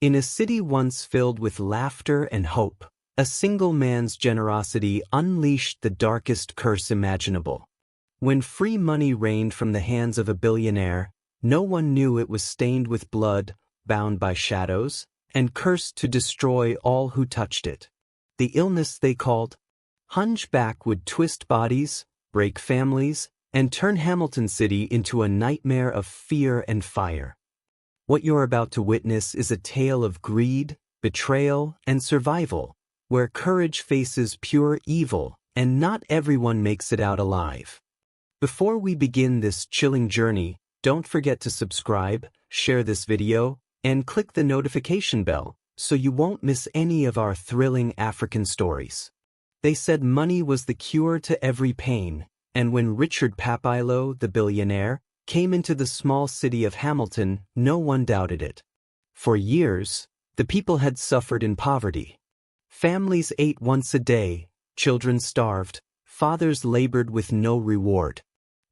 In a city once filled with laughter and hope, a single man's generosity unleashed the darkest curse imaginable. When free money rained from the hands of a billionaire, no one knew it was stained with blood, bound by shadows, and cursed to destroy all who touched it. The illness they called Hunchback would twist bodies, break families, and turn Hamilton City into a nightmare of fear and fire. What you're about to witness is a tale of greed, betrayal, and survival, where courage faces pure evil, and not everyone makes it out alive. Before we begin this chilling journey, don't forget to subscribe, share this video, and click the notification bell so you won't miss any of our thrilling African stories. They said money was the cure to every pain, and when Richard Papilo, the billionaire, came into the small city of Hamilton, no one doubted it. For years, the people had suffered in poverty. Families ate once a day, children starved, fathers labored with no reward.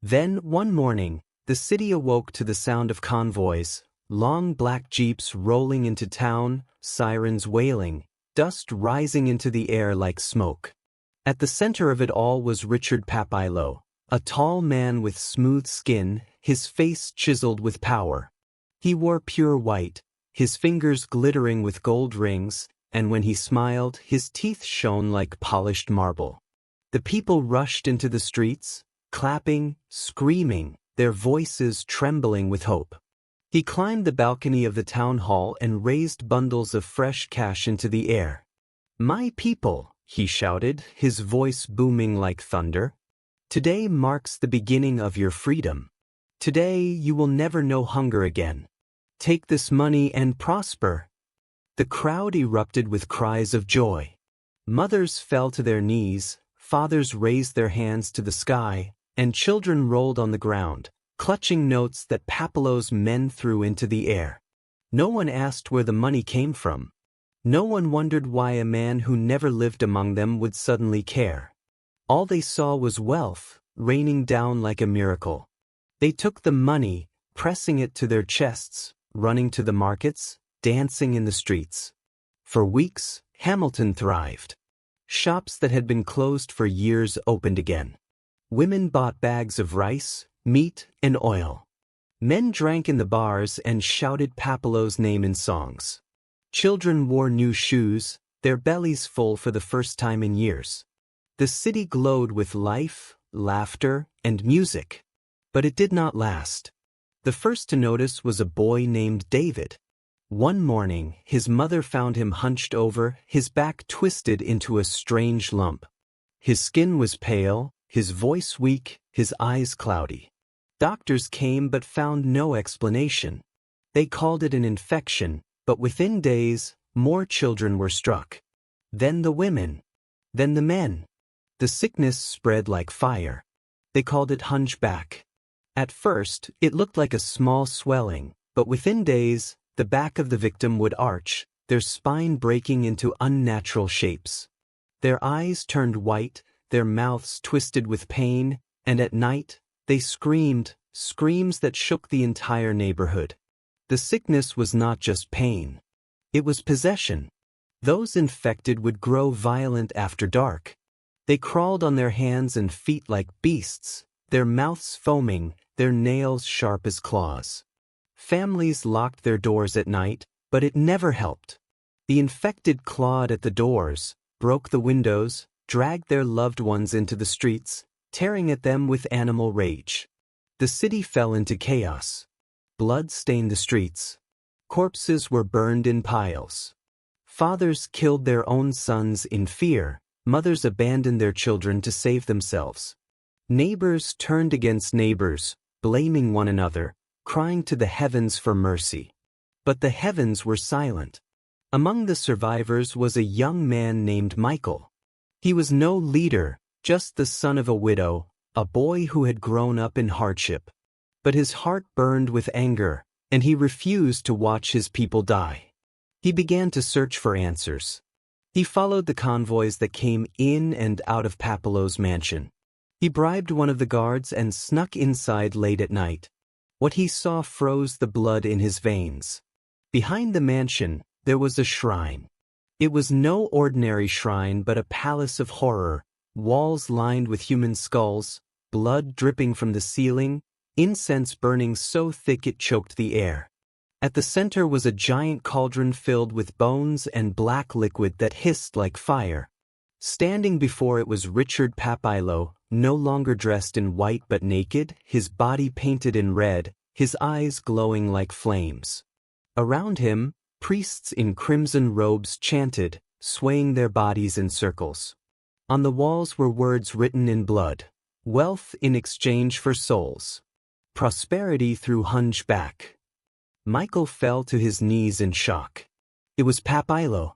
Then, one morning, the city awoke to the sound of convoys, long black jeeps rolling into town, sirens wailing, dust rising into the air like smoke. At the center of it all was Richard Papilo, a tall man with smooth skin, his face chiseled with power. He wore pure white, his fingers glittering with gold rings, and when he smiled, his teeth shone like polished marble. The people rushed into the streets, clapping, screaming, their voices trembling with hope. He climbed the balcony of the town hall and raised bundles of fresh cash into the air. "My people," he shouted, his voice booming like thunder, "today marks the beginning of your freedom. Today you will never know hunger again. Take this money and prosper." The crowd erupted with cries of joy. Mothers fell to their knees, fathers raised their hands to the sky, and children rolled on the ground, clutching notes that Papilo's men threw into the air. No one asked where the money came from. No one wondered why a man who never lived among them would suddenly care. All they saw was wealth, raining down like a miracle. They took the money, pressing it to their chests, running to the markets, dancing in the streets. For weeks, Hamilton thrived. Shops that had been closed for years opened again. Women bought bags of rice, meat, and oil. Men drank in the bars and shouted Papilo's name in songs. Children wore new shoes, their bellies full for the first time in years. The city glowed with life, laughter, and music. But it did not last. The first to notice was a boy named David. One morning, his mother found him hunched over, his back twisted into a strange lump. His skin was pale, his voice weak, his eyes cloudy. Doctors came but found no explanation. They called it an infection, but within days, more children were struck. Then the women. Then the men. The sickness spread like fire. They called it hunchback. At first, it looked like a small swelling, but within days, the back of the victim would arch, their spine breaking into unnatural shapes. Their eyes turned white, their mouths twisted with pain, and at night, they screamed, screams that shook the entire neighborhood. The sickness was not just pain. It was possession. Those infected would grow violent after dark. They crawled on their hands and feet like beasts, their mouths foaming, their nails sharp as claws. Families locked their doors at night, but it never helped. The infected clawed at the doors, broke the windows, dragged their loved ones into the streets, tearing at them with animal rage. The city fell into chaos. Blood stained the streets. Corpses were burned in piles. Fathers killed their own sons in fear, mothers abandoned their children to save themselves. Neighbors turned against neighbors, blaming one another, crying to the heavens for mercy. But the heavens were silent. Among the survivors was a young man named Michael. He was no leader, just the son of a widow, a boy who had grown up in hardship. But his heart burned with anger, and he refused to watch his people die. He began to search for answers. He followed the convoys that came in and out of Papilo's mansion. He bribed one of the guards and snuck inside late at night. What he saw froze the blood in his veins. Behind the mansion, there was a shrine. It was no ordinary shrine but a palace of horror, walls lined with human skulls, blood dripping from the ceiling, incense burning so thick it choked the air. At the center was a giant cauldron filled with bones and black liquid that hissed like fire. Standing before it was Richard Papilo, no longer dressed in white but naked, his body painted in red, his eyes glowing like flames. Around him, priests in crimson robes chanted, swaying their bodies in circles. On the walls were words written in blood: wealth in exchange for souls. Prosperity through hunchback. Michael fell to his knees in shock. It was Papilo.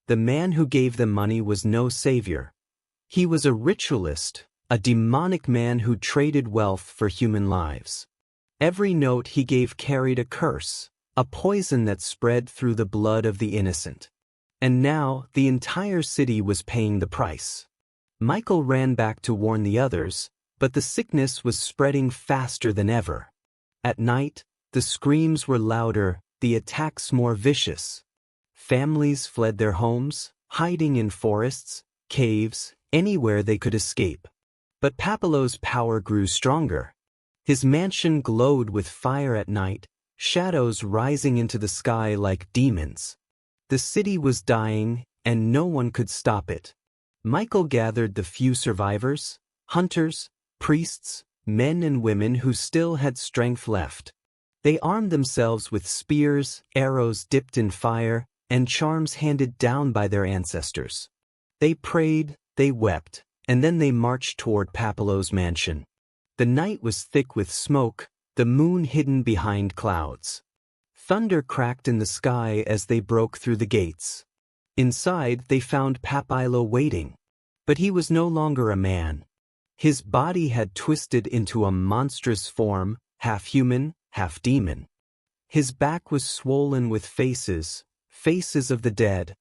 The man who gave them money was no savior. He was a ritualist, a demonic man who traded wealth for human lives. Every note he gave carried a curse, a poison that spread through the blood of the innocent. And now the entire city was paying the price. Michael ran back to warn the others, but the sickness was spreading faster than ever. At night, the screams were louder, the attacks more vicious. Families fled their homes, hiding in forests, caves, anywhere they could escape. But Papilo's power grew stronger. His mansion glowed with fire at night, shadows rising into the sky like demons. The city was dying, and no one could stop it. Michael gathered the few survivors, hunters, priests, men and women who still had strength left. They armed themselves with spears, arrows dipped in fire, and charms handed down by their ancestors. They prayed, they wept, and then they marched toward Papilo's mansion. The night was thick with smoke, the moon hidden behind clouds. Thunder cracked in the sky as they broke through the gates. Inside, they found Papilo waiting. But he was no longer a man. His body had twisted into a monstrous form, half human, half demon. His back was swollen with faces of the dead,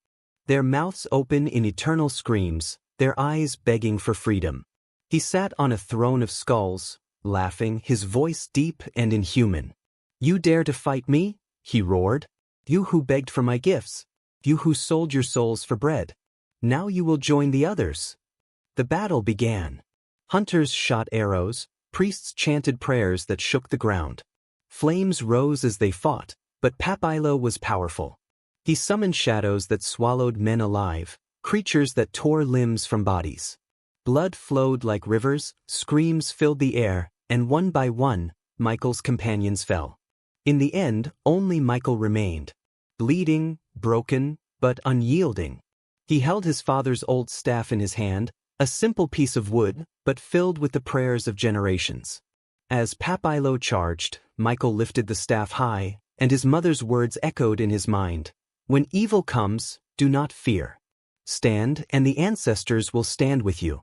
their mouths open in eternal screams, their eyes begging for freedom. He sat on a throne of skulls, laughing, his voice deep and inhuman. "You dare to fight me?" he roared. "You who begged for my gifts, you who sold your souls for bread. Now you will join the others." The battle began. Hunters shot arrows, priests chanted prayers that shook the ground. Flames rose as they fought, but Papilo was powerful. He summoned shadows that swallowed men alive, creatures that tore limbs from bodies. Blood flowed like rivers, screams filled the air, and one by one, Michael's companions fell. In the end, only Michael remained. Bleeding, broken, but unyielding. He held his father's old staff in his hand, a simple piece of wood, but filled with the prayers of generations. As Papilo charged, Michael lifted the staff high, and his mother's words echoed in his mind. "When evil comes, do not fear. Stand, and the ancestors will stand with you."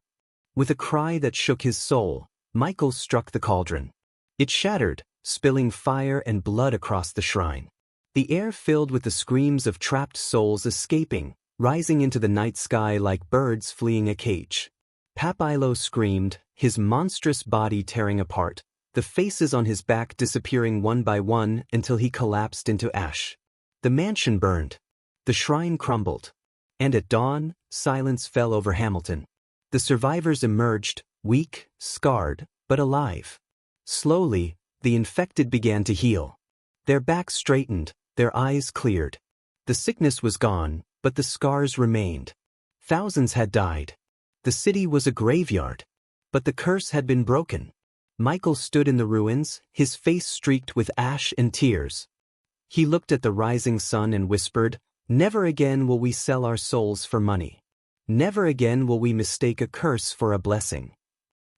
With a cry that shook his soul, Michael struck the cauldron. It shattered, spilling fire and blood across the shrine. The air filled with the screams of trapped souls escaping, rising into the night sky like birds fleeing a cage. Papilo screamed, his monstrous body tearing apart, the faces on his back disappearing one by one until he collapsed into ash. The mansion burned. The shrine crumbled. And at dawn, silence fell over Hamilton. The survivors emerged, weak, scarred, but alive. Slowly, the infected began to heal. Their backs straightened, their eyes cleared. The sickness was gone, but the scars remained. Thousands had died. The city was a graveyard. But the curse had been broken. Michael stood in the ruins, his face streaked with ash and tears. He looked at the rising sun and whispered, "Never again will we sell our souls for money. Never again will we mistake a curse for a blessing."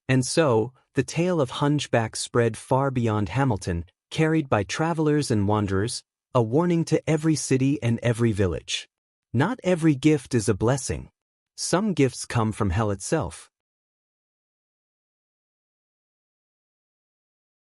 And so, the tale of Hunchback spread far beyond Hamilton, carried by travelers and wanderers, a warning to every city and every village. Not every gift is a blessing. Some gifts come from hell itself.